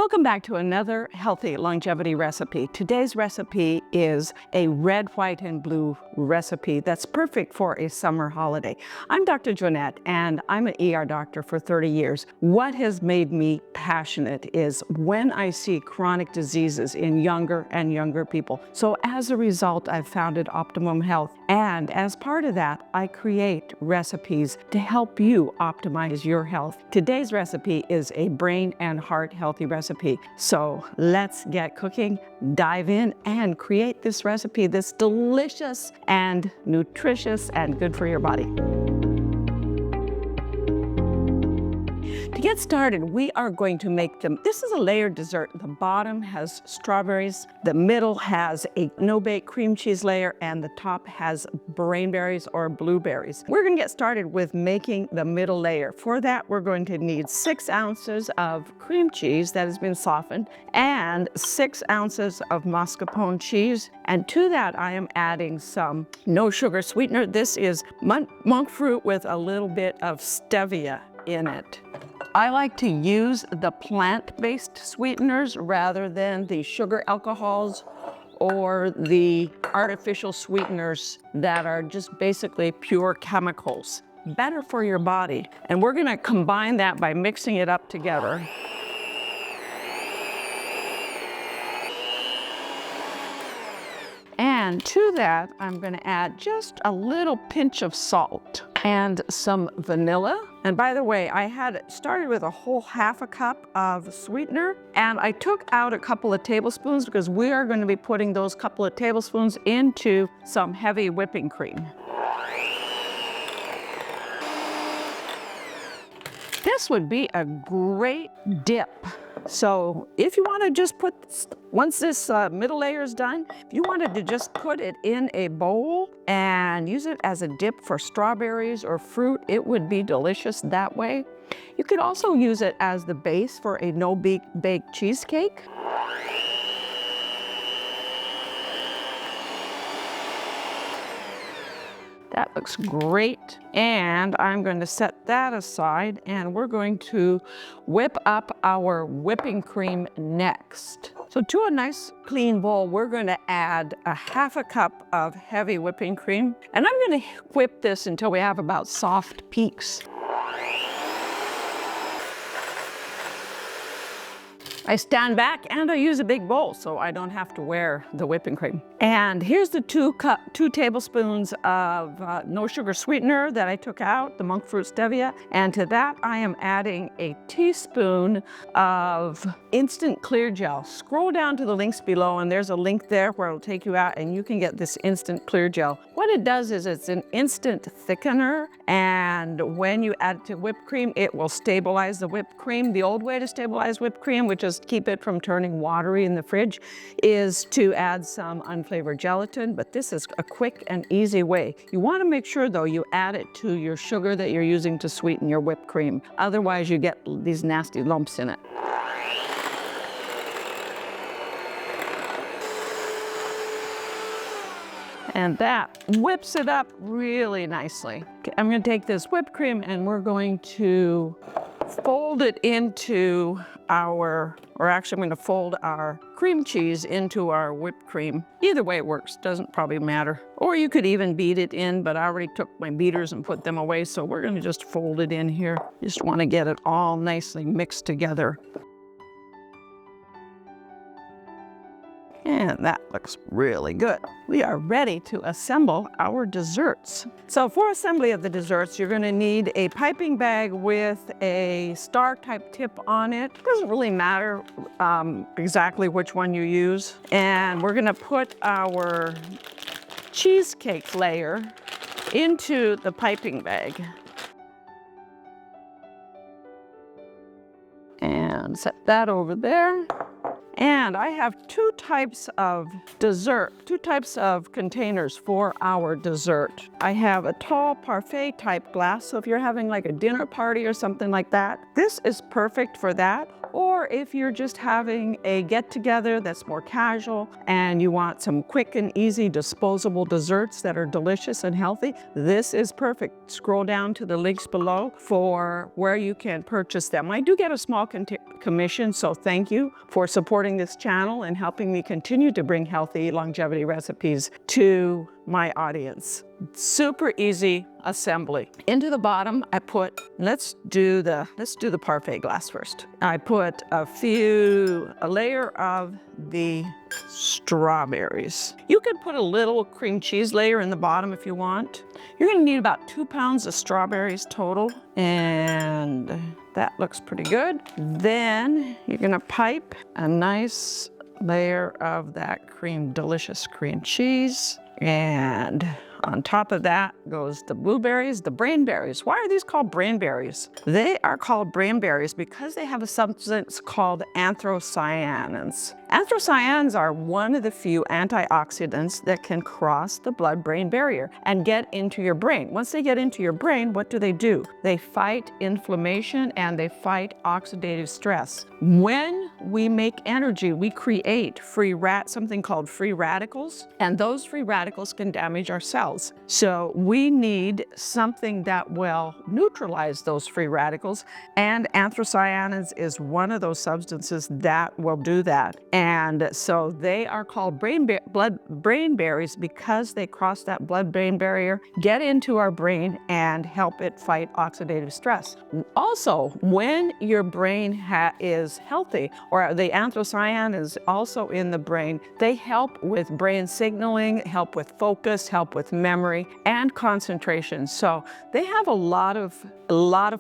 Welcome back to another healthy longevity recipe. Today's recipe is a red, white, and blue recipe that's perfect for a summer holiday. I'm Dr. Joanette, and I'm an ER doctor for 30 years. What has made me passionate is when I see chronic diseases in younger and younger people. So as a result, I've founded Optimum Health, and as part of that, I create recipes to help you optimize your health. Today's recipe is a brain and heart healthy recipe. So let's get cooking, dive in, and create this recipe that's delicious and nutritious and good for your body. To get started, we are going to make them. This is a layered dessert. The bottom has strawberries, the middle has a no-bake cream cheese layer, and the top has cranberries or blueberries. We're going to get started with making the middle layer. For that, we're going to need 6 ounces of cream cheese that has been softened and 6 ounces of mascarpone cheese. And to that, I am adding some no sugar sweetener. This is monk fruit with a little bit of stevia in it. I like to use the plant-based sweeteners rather than the sugar alcohols or the artificial sweeteners that are just basically pure chemicals. Better for your body. And we're gonna combine that by mixing it up together. And to that, I'm gonna add just a little pinch of salt and some vanilla. And by the way, I had started with a whole half a cup of sweetener, and I took out a couple of tablespoons because we are going to be putting those couple of tablespoons into some heavy whipping cream. This would be a great dip. So if you want to just put, once this middle layer is done, if you wanted to just put it in a bowl and use it as a dip for strawberries or fruit, it would be delicious that way. You could also use it as the base for a no-bake cheesecake. That looks great. And I'm going to set that aside, and we're going to whip up our whipping cream next. So to a nice clean bowl, we're going to add a half a cup of heavy whipping cream. And I'm going to whip this until we have about soft peaks. I stand back and I use a big bowl so I don't have to wear the whipping cream. And here's the 2 tablespoons of no sugar sweetener that I took out, the monk fruit stevia. And to that, I am adding a teaspoon of instant clear gel. Scroll down to the links below and there's a link there where it'll take you out and you can get this instant clear gel. What it does is it's an instant thickener, and when you add it to whipped cream, it will stabilize the whipped cream. The old way to stabilize whipped cream, which is keep it from turning watery in the fridge, is to add some unflavored gelatin, but this is a quick and easy way. You want to make sure though you add it to your sugar that you're using to sweeten your whipped cream. Otherwise you get these nasty lumps in it. And that whips it up really nicely. Okay, I'm going to take this whipped cream and we're going to fold it into our, or actually I'm going to fold our cream cheese into our whipped cream. Either way it works, doesn't probably matter. Or you could even beat it in, but I already took my beaters and put them away, so we're going to just fold it in here. Just want to get it all nicely mixed together. And that looks really good. We are ready to assemble our desserts. So for assembly of the desserts, you're gonna need a piping bag with a star type tip on it. It doesn't really matter exactly which one you use. And we're gonna put our cheesecake layer into the piping bag. And set that over there. And I have 2 types of containers for our dessert. I have a tall parfait type glass, so if you're having like a dinner party or something like that, this is perfect for that. or if you're just having a get-together that's more casual and you want some quick and easy disposable desserts that are delicious and healthy, this is perfect. Scroll down to the links below for where you can purchase them. I do get a small commission, so thank you for supporting this channel and helping me continue to bring healthy longevity recipes to my audience. Super easy assembly. Into the bottom, I put, let's do the parfait glass first. I put a layer of the strawberries. You could put a little cream cheese layer in the bottom if you want. You're gonna need about 2 pounds of strawberries total, and that looks pretty good. Then you're gonna pipe a nice layer of that delicious cream cheese. And on top of that goes the blueberries, the brainberries. Why are these called brainberries? They are called brainberries because they have a substance called anthocyanins. Anthocyanins are one of the few antioxidants that can cross the blood-brain barrier and get into your brain. Once they get into your brain, what do? They fight inflammation and they fight oxidative stress. When we make energy, we create something called free radicals, and those free radicals can damage our cells. So we need something that will neutralize those free radicals, and anthocyanins is one of those substances that will do that. And so they are called brainberries because they cross that blood-brain barrier, get into our brain, and help it fight oxidative stress. Also, when your brain is healthy, or the anthocyanin is also in the brain, they help with brain signaling, help with focus, help with memory, and concentration. So they have a lot of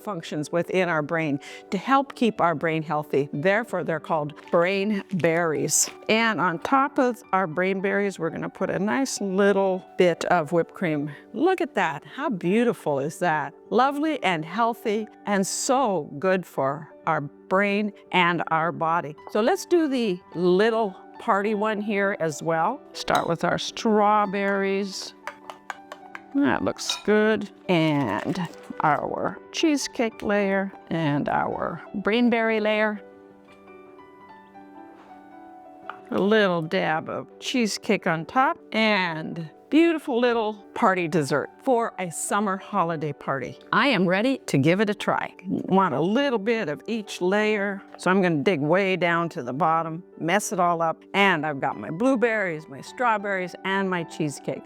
functions within our brain to help keep our brain healthy. Therefore, they're called brain berries. And on top of our brain berries, we're gonna put a nice little bit of whipped cream. Look at that, how beautiful is that? Lovely and healthy and so good for our brain and our body. So let's do the little party one here as well. Start with our strawberries. That looks good. And our cheesecake layer and our brainberry layer. A little dab of cheesecake on top, and beautiful little party dessert for a summer holiday party. I am ready to give it a try. Want a little bit of each layer, so I'm gonna dig way down to the bottom, mess it all up, and I've got my blueberries, my strawberries, and my cheesecake.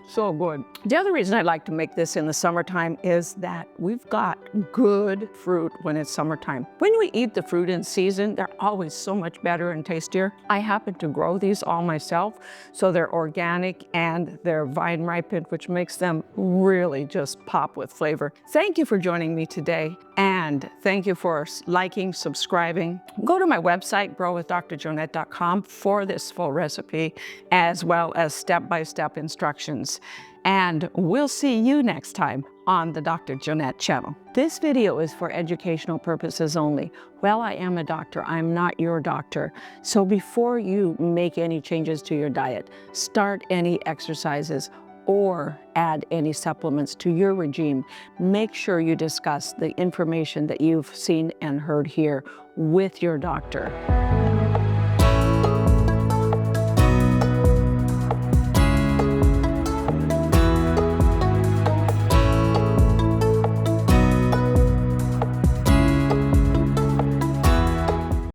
So good. The other reason I like to make this in the summertime is that we've got good fruit when it's summertime. When we eat the fruit in season, they're always so much better and tastier. I happen to grow these all myself, so they're organic and they're vine ripened, which makes them really just pop with flavor. Thank you for joining me today, and thank you for liking, subscribing. Go to my website, growwithdrjoanette.com, for this full recipe, as well as step-by-step instructions. And we'll see you next time on the Dr. Joanette channel. This video is for educational purposes only. While I am a doctor, I'm not your doctor. So before you make any changes to your diet, start any exercises, or add any supplements to your regime, make sure you discuss the information that you've seen and heard here with your doctor.